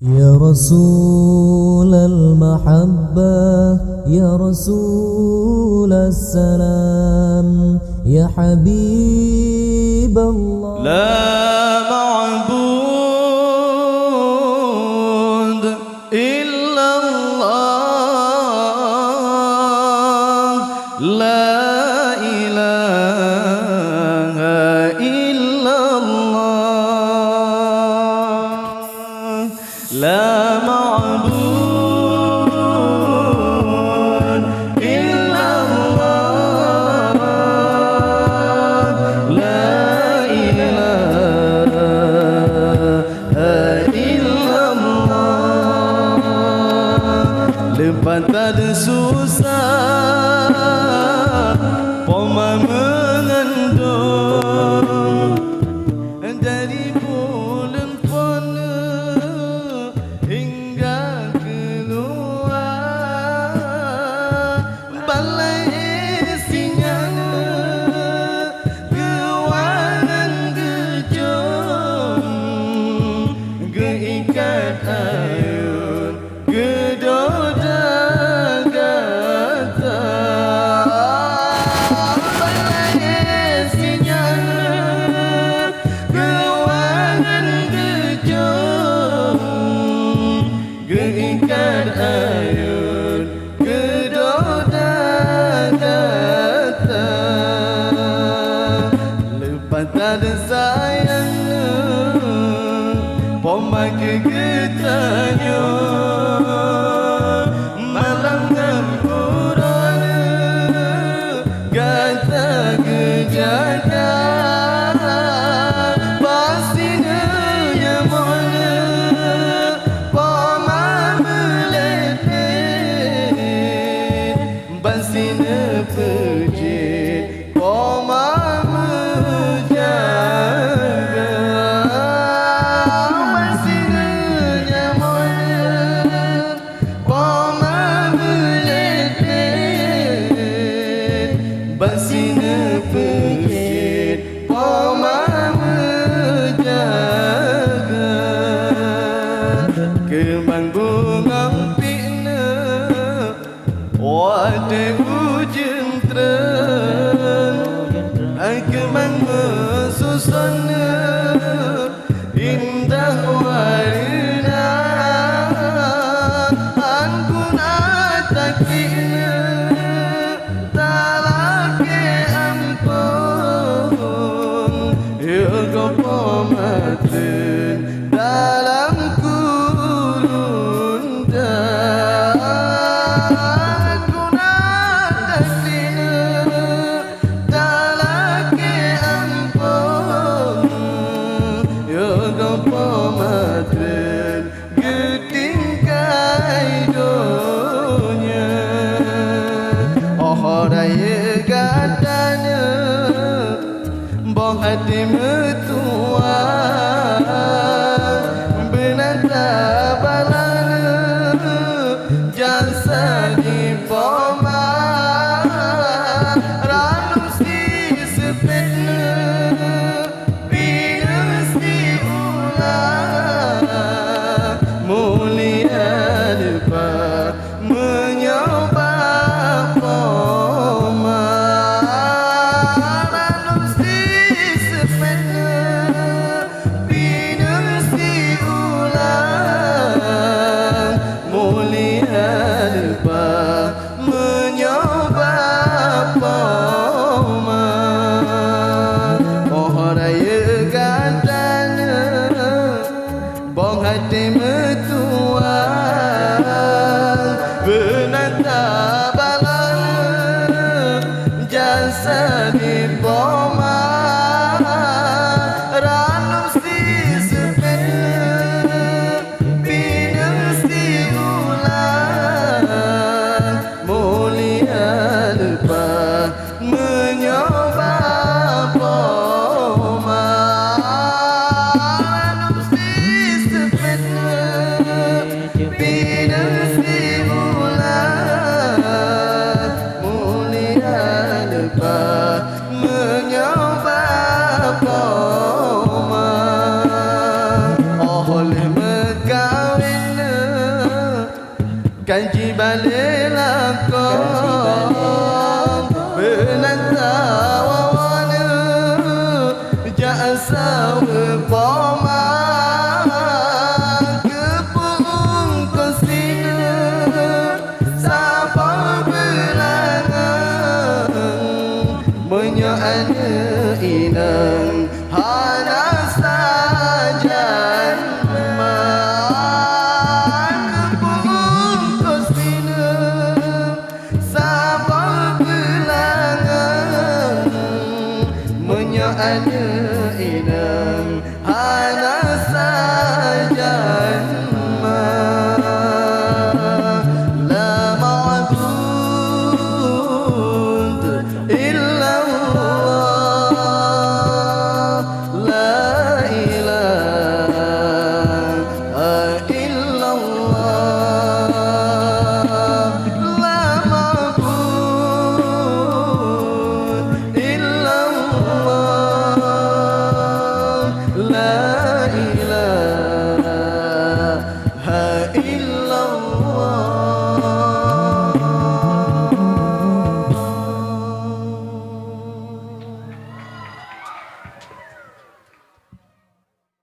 يا رسول المحبة يا رسول السلام يا حبيب الله لا معبود إلا الله لا إله إلا الله لا معبود إلا الله لا إله إلا الله lepas tak ada susah Poma mengandung dari bulan pona hingga keluar balai isinya kewangan gejong geikat ayun gedoda gata balai isinya kewangan gejong geikat ayun gedoda gata lepas tak ada sayang pomba kegetanya malam ngurang gata gejaya pastinya nyamona pomba meletet pastinya pejit pomba menjaga pastinya nyamona pomba meletet pastinya pejit pomba menjaga kembang bunga pina wade hujan terang kembang mesusana indah warna angkun atakina talake ampun yoga pomaten dalam kurun angkun atakina talake ampun yoga pomaten getingkai donya oh raya gadanya bong hati metua benata balana jasa di poma ranum si sepetna pinus di ulang mulia depan menyoba poma ranum si sepetna pinus di ulang mulia depan menyoba poma oh raya gadanya bong hati metua benata balana jasa di poma ranum si sepena pinus di ulang mulia lepas menyoba poma ranum si sepena Kanji balik lakon Benantau wana Jasa wepoma Kepung kosina Sapa belangan Banyak ada inang